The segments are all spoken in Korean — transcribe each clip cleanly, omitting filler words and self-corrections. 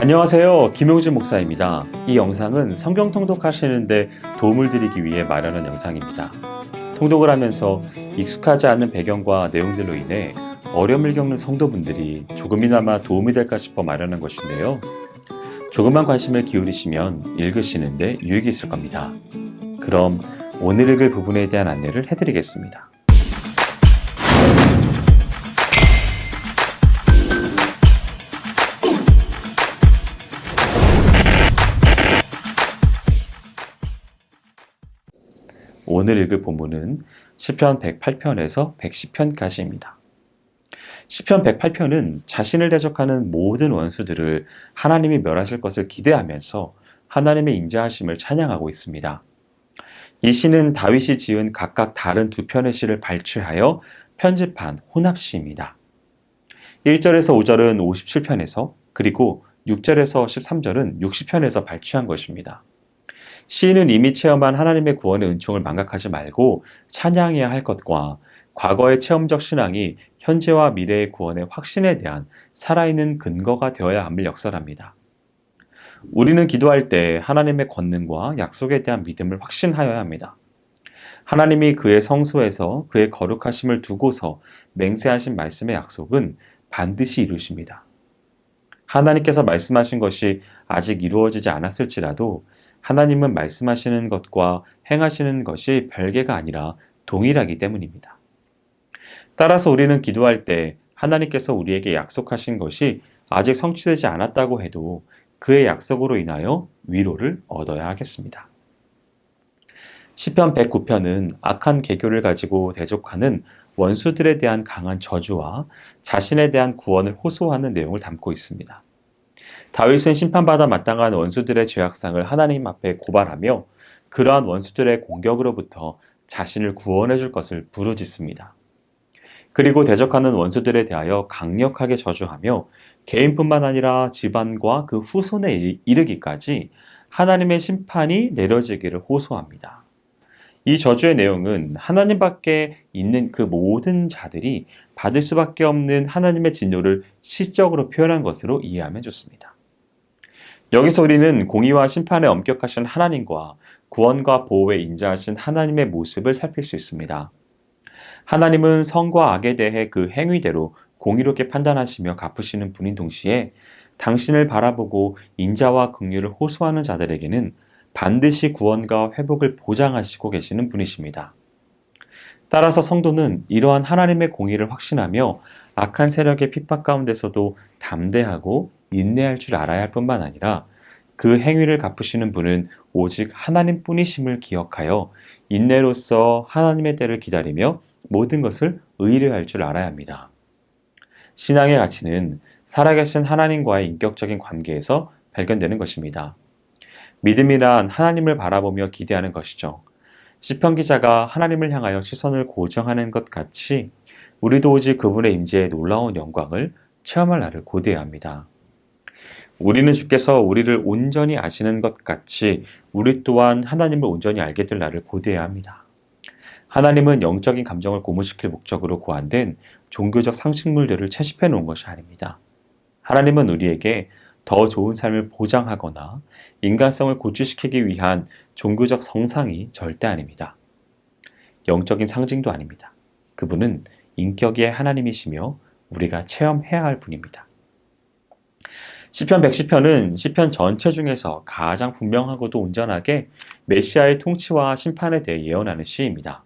안녕하세요. 김용진 목사입니다. 이 영상은 성경 통독하시는데 도움을 드리기 위해 마련한 영상입니다. 통독을 하면서 익숙하지 않은 배경과 내용들로 인해 어려움을 겪는 성도분들이 조금이나마 도움이 될까 싶어 마련한 것인데요. 조금만 관심을 기울이시면 읽으시는데 유익이 있을 겁니다. 그럼 오늘 읽을 부분에 대한 안내를 해드리겠습니다. 오늘 읽을 본문은 시편 108편에서 110편까지입니다. 시편 108편은 자신을 대적하는 모든 원수들을 하나님이 멸하실 것을 기대하면서 하나님의 인자하심을 찬양하고 있습니다. 이 시는 다윗이 지은 각각 다른 두 편의 시를 발췌하여 편집한 혼합시입니다. 1절에서 5절은 57편에서 그리고 6절에서 13절은 60편에서 발췌한 것입니다. 시인은 이미 체험한 하나님의 구원의 은총을 망각하지 말고 찬양해야 할 것과 과거의 체험적 신앙이 현재와 미래의 구원의 확신에 대한 살아있는 근거가 되어야 함을 역설합니다. 우리는 기도할 때 하나님의 권능과 약속에 대한 믿음을 확신하여야 합니다. 하나님이 그의 성소에서 그의 거룩하심을 두고서 맹세하신 말씀의 약속은 반드시 이루십니다. 하나님께서 말씀하신 것이 아직 이루어지지 않았을지라도 하나님은 말씀하시는 것과 행하시는 것이 별개가 아니라 동일하기 때문입니다. 따라서 우리는 기도할 때 하나님께서 우리에게 약속하신 것이 아직 성취되지 않았다고 해도 그의 약속으로 인하여 위로를 얻어야 하겠습니다. 시편 109편은 악한 계교를 가지고 대적하는 원수들에 대한 강한 저주와 자신에 대한 구원을 호소하는 내용을 담고 있습니다. 다윗은 심판받아 마땅한 원수들의 죄악상을 하나님 앞에 고발하며 그러한 원수들의 공격으로부터 자신을 구원해 줄 것을 부르짖습니다. 그리고 대적하는 원수들에 대하여 강력하게 저주하며 개인뿐만 아니라 집안과 그 후손에 이르기까지 하나님의 심판이 내려지기를 호소합니다. 이 저주의 내용은 하나님 밖에 있는 그 모든 자들이 받을 수밖에 없는 하나님의 진노를 시적으로 표현한 것으로 이해하면 좋습니다. 여기서 우리는 공의와 심판에 엄격하신 하나님과 구원과 보호에 인자하신 하나님의 모습을 살필 수 있습니다. 하나님은 선과 악에 대해 그 행위대로 공의롭게 판단하시며 갚으시는 분인 동시에 당신을 바라보고 인자와 긍휼을 호소하는 자들에게는 반드시 구원과 회복을 보장하시고 계시는 분이십니다. 따라서 성도는 이러한 하나님의 공의를 확신하며 악한 세력의 핍박 가운데서도 담대하고 인내할 줄 알아야 할 뿐만 아니라 그 행위를 갚으시는 분은 오직 하나님뿐이심을 기억하여 인내로써 하나님의 때를 기다리며 모든 것을 의뢰할 줄 알아야 합니다. 신앙의 가치는 살아계신 하나님과의 인격적인 관계에서 발견되는 것입니다. 믿음이란 하나님을 바라보며 기대하는 것이죠. 시편 기자가 하나님을 향하여 시선을 고정하는 것 같이 우리도 오직 그분의 임재의 놀라운 영광을 체험할 날을 고대해야 합니다. 우리는 주께서 우리를 온전히 아시는 것 같이 우리 또한 하나님을 온전히 알게 될 날을 고대해야 합니다. 하나님은 영적인 감정을 고무시킬 목적으로 고안된 종교적 상식물들을 채집해 놓은 것이 아닙니다. 하나님은 우리에게 더 좋은 삶을 보장하거나 인간성을 고취시키기 위한 종교적 성상이 절대 아닙니다. 영적인 상징도 아닙니다. 그분은 인격의 하나님이시며 우리가 체험해야 할 분입니다. 시편 110편은 시편 전체 중에서 가장 분명하고도 온전하게 메시아의 통치와 심판에 대해 예언하는 시입니다.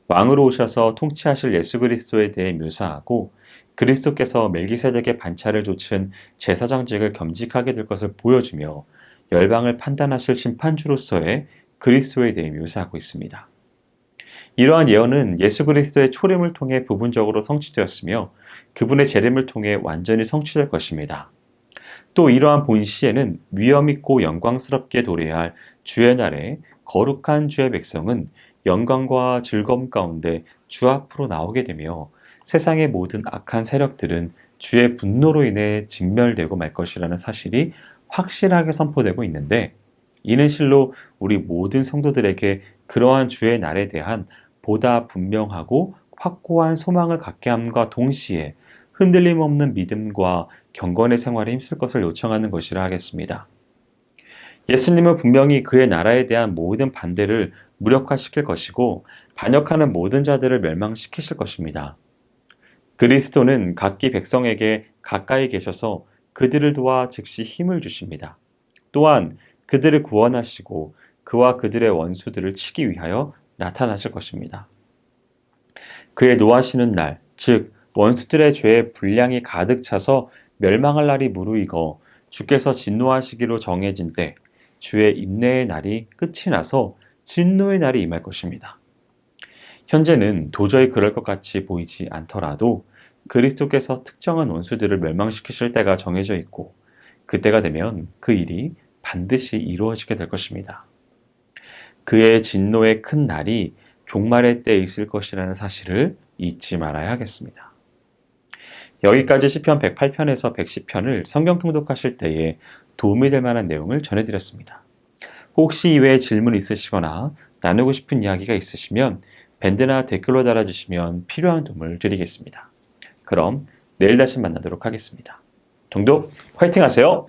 왕으로 오셔서 통치하실 예수 그리스도에 대해 묘사하고 그리스도께서 멜기세덱의 반차를 좇은 제사장직을 겸직하게 될 것을 보여주며 열방을 판단하실 심판주로서의 그리스도에 대해 묘사하고 있습니다. 이러한 예언은 예수 그리스도의 초림을 통해 부분적으로 성취되었으며 그분의 재림을 통해 완전히 성취될 것입니다. 또 이러한 본시에는 위엄있고 영광스럽게 도래할 주의 날에 거룩한 주의 백성은 영광과 즐거움 가운데 주 앞으로 나오게 되며 세상의 모든 악한 세력들은 주의 분노로 인해 진멸되고 말 것이라는 사실이 확실하게 선포되고 있는데 이는 실로 우리 모든 성도들에게 그러한 주의 날에 대한 보다 분명하고 확고한 소망을 갖게 함과 동시에 흔들림 없는 믿음과 경건의 생활에 힘쓸 것을 요청하는 것이라 하겠습니다. 예수님은 분명히 그의 나라에 대한 모든 반대를 무력화시킬 것이고 반역하는 모든 자들을 멸망시키실 것입니다. 그리스도는 각기 백성에게 가까이 계셔서 그들을 도와 즉시 힘을 주십니다. 또한 그들을 구원하시고 그와 그들의 원수들을 치기 위하여 나타나실 것입니다. 그의 노하시는 날, 즉 원수들의 죄의 분량이 가득 차서 멸망할 날이 무르익어 주께서 진노하시기로 정해진 때 주의 인내의 날이 끝이 나서 진노의 날이 임할 것입니다. 현재는 도저히 그럴 것 같이 보이지 않더라도 그리스도께서 특정한 원수들을 멸망시키실 때가 정해져 있고 그때가 되면 그 일이 반드시 이루어지게 될 것입니다. 그의 진노의 큰 날이 종말의 때에 있을 것이라는 사실을 잊지 말아야 하겠습니다. 여기까지 시편 108편에서 110편을 성경 통독하실 때에 도움이 될 만한 내용을 전해드렸습니다. 혹시 이외에 질문 있으시거나 나누고 싶은 이야기가 있으시면 밴드나 댓글로 달아주시면 필요한 도움을 드리겠습니다. 그럼 내일 다시 만나도록 하겠습니다. 동독 화이팅 하세요!